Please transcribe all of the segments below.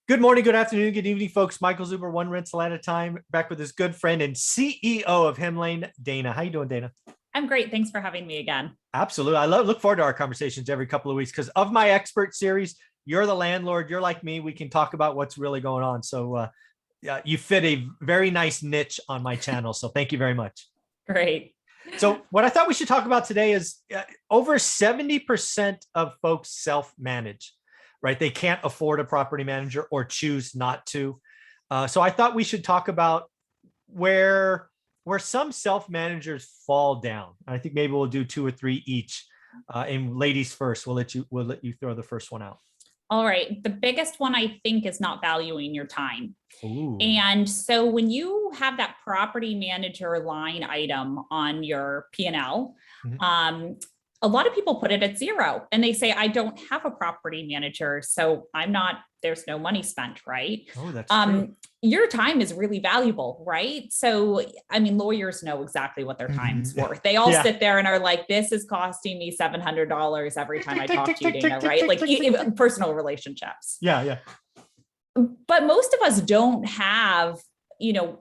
Good morning, good afternoon, good evening, folks. Michael Zuber, one rental at a time, back with his good friend and CEO of Hemlane, Dana. How you doing, Dana? I'm great. Thanks for having me again. Absolutely. Look forward to our conversations every couple of weeks because of my expert series. You're the landlord. You're like me. We can talk about what's really going on. So you fit a very nice niche on my channel. So thank you very much. Great. So what I thought we should talk about today is over 70% of folks self-manage, right? They can't afford a property manager or choose not to. So I thought we should talk about where some self-managers fall down. I think maybe we'll do two or three each. And ladies first, we'll let you throw the first one out. All right. The biggest one I think is not valuing your time. Ooh. And so when you have that property manager line item on your P&L, a lot of people put it at zero and they say, I don't have a property manager, so there's no money spent, right? Oh, that's true. Your time is really valuable, right? So, I mean, lawyers know exactly what their time's worth. They all sit there and are like, this is costing me $700 every time I talk to you, Dana, right? Like personal relationships. Yeah. But most of us don't have,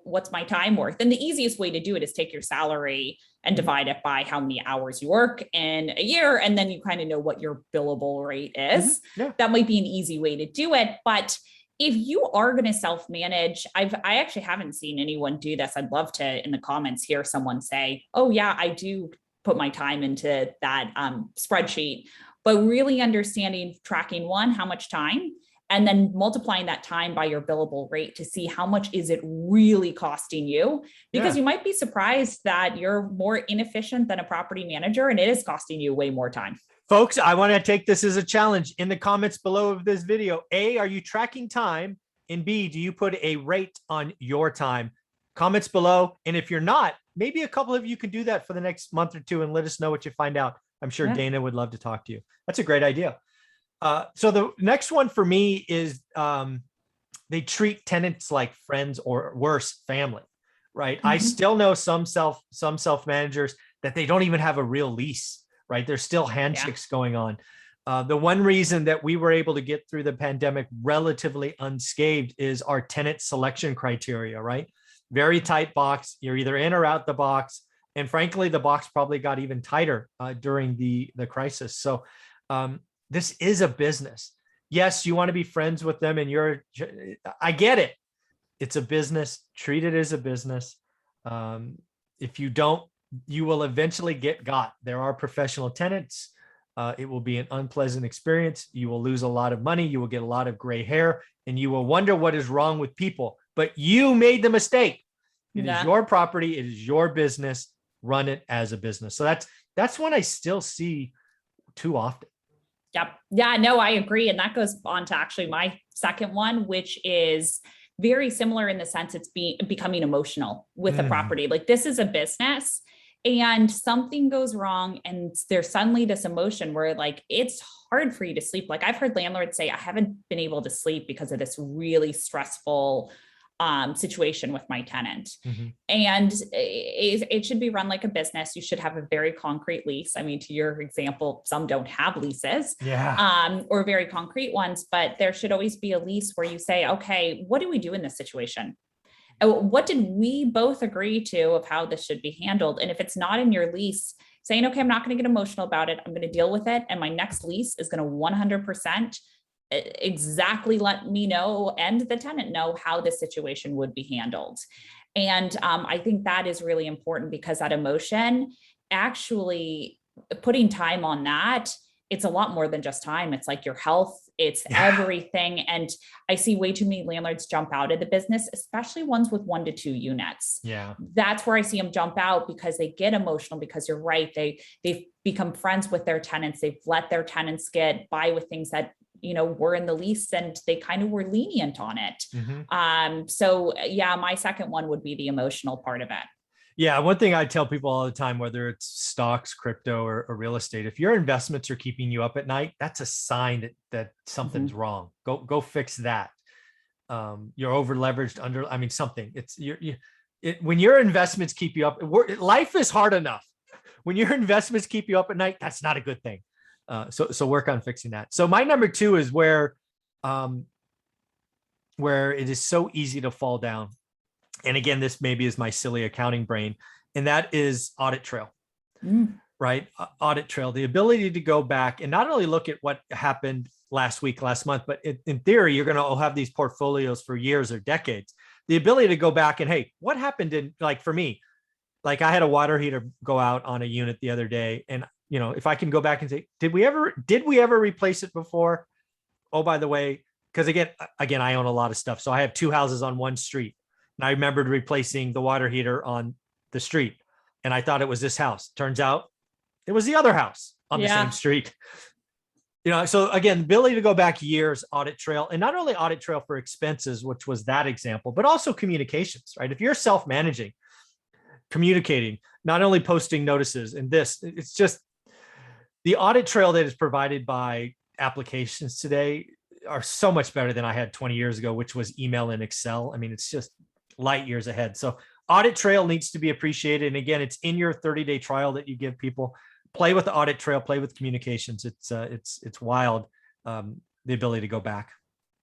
what's my time worth? And the easiest way to do it is take your salary and divide it by how many hours you work in a year. And then you kind of know what your billable rate is. That might be an easy way to do it. But if you are going to self-manage, I actually haven't seen anyone do this. I'd love to, in the comments, hear someone say, oh yeah, I do put my time into that spreadsheet, but really understanding, tracking how much time, and then multiplying that time by your billable rate to see how much is it really costing you, because you might be surprised that you're more inefficient than a property manager and it is costing you way more time. Folks, I want to take this as a challenge. In the comments below of this video, A, are you tracking time? And B, do you put a rate on your time? Comments below. And if you're not, maybe a couple of you can do that for the next month or two and let us know what you find out. I'm sure Dana would love to talk to you. That's a great idea. So the next one for me is they treat tenants like friends or worse, family, right? I still know some self-managers that they don't even have a real lease, right? There's still handshakes going on. The one reason that we were able to get through the pandemic relatively unscathed is our tenant selection criteria, right? Very tight box. You're either in or out the box. And frankly, the box probably got even tighter during the crisis. So this is a business. Yes, you want to be friends with them and I get it. It's a business. Treat it as a business. If you don't, you will eventually get got. There are professional tenants. It will be an unpleasant experience. You will lose a lot of money. You will get a lot of gray hair and you will wonder what is wrong with people, but you made the mistake. It is your property. It is your business. Run it as a business. So that's one I still see too often. Yep. Yeah, no, I agree. And that goes on to actually my second one, which is very similar in the sense it's becoming emotional with the property. Like this is a business and something goes wrong and there's suddenly this emotion where like, it's hard for you to sleep. Like I've heard landlords say, I haven't been able to sleep because of this really stressful situation with my tenant. And it should be run like a business. You should have a very concrete lease. I mean, to your example, some don't have leases, or very concrete ones, but there should always be a lease where you say, okay, what do we do in this situation? What did we both agree to of how this should be handled? And if it's not in your lease, saying, okay, I'm not going to get emotional about it. I'm going to deal with it. And my next lease is going to 100% exactly let me know and the tenant know how this situation would be handled. And I think that is really important because that emotion, actually putting time on that, it's a lot more than just time. It's like your health, it's everything. And I see way too many landlords jump out of the business, especially ones with 1 to 2 units. That's where I see them jump out because they get emotional, because you're right. They've become friends with their tenants. They've let their tenants get by with things that were in the lease and they kind of were lenient on it. So yeah, my second one would be the emotional part of it. Yeah. One thing I tell people all the time, whether it's stocks, crypto, or real estate, if your investments are keeping you up at night, that's a sign that something's wrong. Go fix that. You're over leveraged something. It's when your investments keep you up, life is hard enough. When your investments keep you up at night, that's not a good thing. So work on fixing that. So my number two is where where it is so easy to fall down. And again, this maybe is my silly accounting brain, and that is audit trail. Right? Audit trail, the ability to go back and not only look at what happened last week, last month, but in theory, you're going to have these portfolios for years or decades. The ability to go back and, hey, what happened in, like for me, like I had a water heater go out on a unit the other day. And, you know, if I can go back and say, did we ever replace it before? Oh, by the way, because again, I own a lot of stuff. So I have 2 houses on one street. And I remembered replacing the water heater on the street. And I thought it was this house. Turns out it was the other house on the same street. You know, so again, the ability to go back years, audit trail, and not only audit trail for expenses, which was that example, but also communications, right? If you're self-managing, communicating, not only posting notices and this, it's just the audit trail that is provided by applications today are so much better than I had 20 years ago, which was email and Excel. I mean, it's just light years ahead. So audit trail needs to be appreciated. And again, it's in your 30-day trial that you give people. Play with the audit trail, play with communications. It's wild. The ability to go back.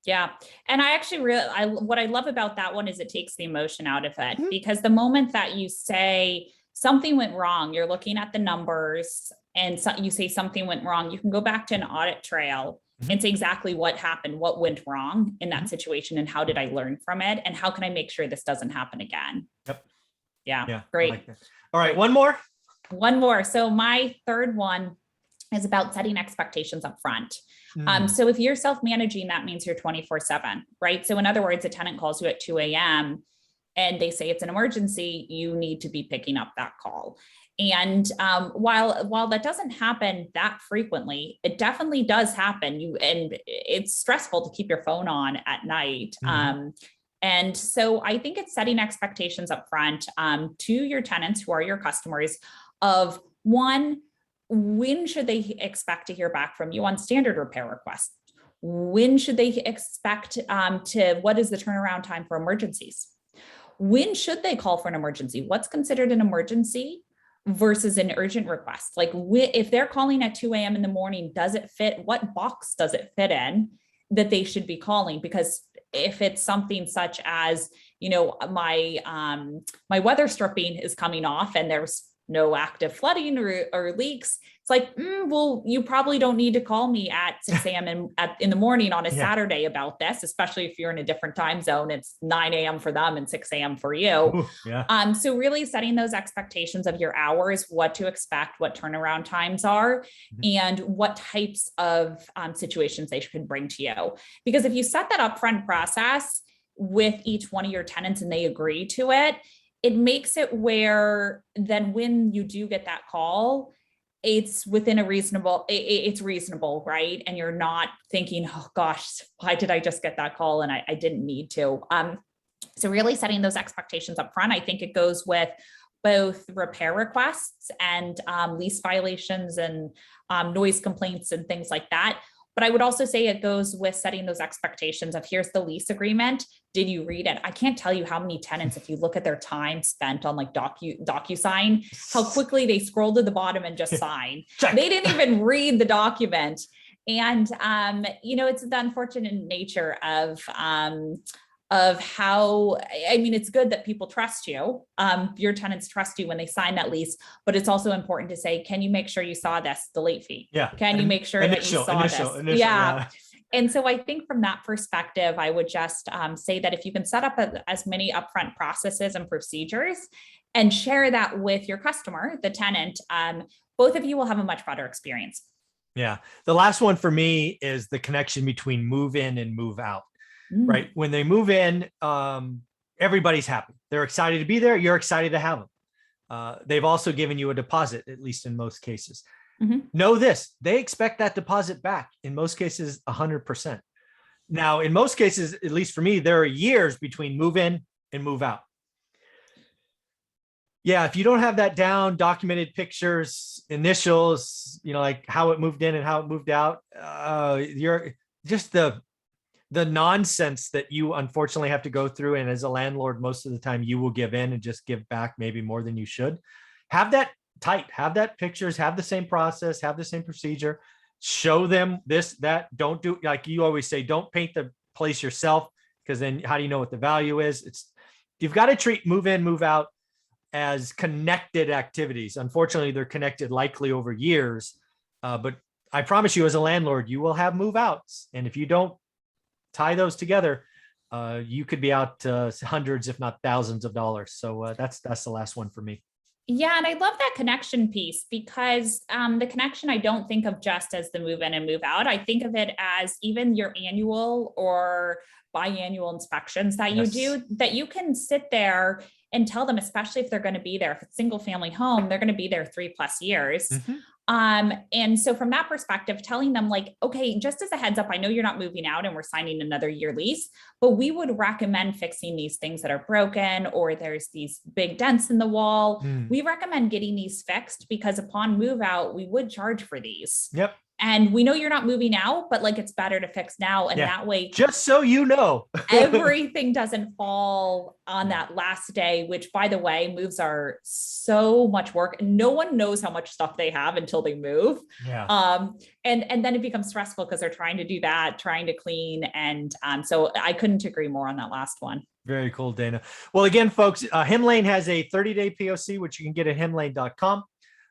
Yeah. And I actually what I love about that one is it takes the emotion out of it, because the moment that you say something went wrong, you're looking at the numbers and you say something went wrong, you can go back to an audit trail and say exactly what happened, what went wrong in that situation, and how did I learn from it, and how can I make sure this doesn't happen again? Yep. Yeah. Great. Like all right. One more. So my third one is about setting expectations up front. So if you're self-managing, that means you're 24/7, right? So in other words, a tenant calls you at 2 a.m. and they say it's an emergency, you need to be picking up that call. And while that doesn't happen that frequently, it definitely does happen. And it's stressful to keep your phone on at night. And so I think it's setting expectations up front to your tenants who are your customers of, one, when should they expect to hear back from you on standard repair requests? When should they expect what is the turnaround time for emergencies? When should they call for an emergency? What's considered an emergency versus an urgent request? Like if they're calling at 2 a.m. in the morning, does it fit? What box does it fit in that they should be calling? Because if it's something such as, you know, my weather stripping is coming off and there's no active flooding or leaks, it's like, well, you probably don't need to call me at 6 a.m. in the morning on a Saturday about this, especially if you're in a different time zone. It's 9 a.m. for them and 6 a.m. for you. Ooh, so really setting those expectations of your hours, what to expect, what turnaround times are, and what types of situations they should bring to you. Because if you set that upfront process with each one of your tenants and they agree to it, it makes it where then when you do get that call, it's within it's reasonable, right? And you're not thinking, oh gosh, why did I just get that call? And I didn't need to. So really setting those expectations up front, I think it goes with both repair requests and lease violations and noise complaints and things like that. But I would also say it goes with setting those expectations of, here's the lease agreement. Did you read it? I can't tell you how many tenants, if you look at their time spent on like DocuSign, how quickly they scroll to the bottom and just sign. They didn't even read the document. And, you know, it's the unfortunate nature of how, I mean, it's good that people trust you. Your tenants trust you when they sign that lease, but it's also important to say, can you make sure you saw this, the late fee? Can you make sure that you saw this? And so I think from that perspective, I would just say that if you can set up as many upfront processes and procedures and share that with your customer, the tenant, both of you will have a much better experience. Yeah. The last one for me is the connection between move in and move out. Right. When they move in, everybody's happy. They're excited to be there. You're excited to have them. They've also given you a deposit, at least in most cases. Know this, they expect that deposit back. In most cases, 100%. Now, in most cases, at least for me, there are years between move in and move out. Yeah. If you don't have that down, documented pictures, initials, you know, like how it moved in and how it moved out, you're just the nonsense that you unfortunately have to go through. And as a landlord, most of the time you will give in and just give back maybe more than you should. Have that tight, have that pictures, have the same process, have the same procedure, show them this, that. Don't do, like you always say, don't paint the place yourself. because then how do you know what the value is? You've got to treat move in, move out as connected activities. Unfortunately, they're connected likely over years. But I promise you, as a landlord, you will have move outs. And if you don't tie those together, you could be out hundreds, if not thousands of dollars. So that's the last one for me. Yeah. And I love that connection piece, because the connection, I don't think of just as the move in and move out. I think of it as even your annual or biannual inspections that you do, that you can sit there and tell them, especially if they're going to be there, if it's single family home, they're going to be there 3+ years. And so from that perspective, telling them like, okay, just as a heads up, I know you're not moving out and we're signing another year lease, but we would recommend fixing these things that are broken, or there's these big dents in the wall. We recommend getting these fixed, because upon move out, we would charge for these. Yep. And we know you're not moving out, but like, it's better to fix now. And that way, just so you know, everything doesn't fall on that last day, which, by the way, moves are so much work. No one knows how much stuff they have until they move. And then it becomes stressful because they're trying to do that, trying to clean. And so I couldn't agree more on that last one. Very cool, Dana. Well, again, folks, Himlane has a 30-day POC, which you can get at himlane.com.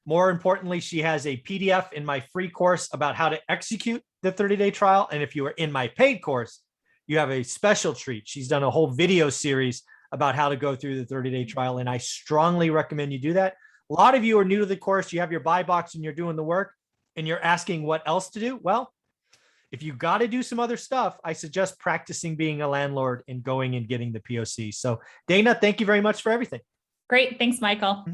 More importantly, she has a PDF in my free course about how to execute the 30-day trial. And if you are in my paid course, you have a special treat. She's done a whole video series about how to go through the 30-day trial. And I strongly recommend you do that. A lot of you are new to the course. You have your buy box and you're doing the work and you're asking what else to do. Well, if you got to do some other stuff, I suggest practicing being a landlord and going and getting the POC. So Dana, thank you very much for everything. Great. Thanks, Michael.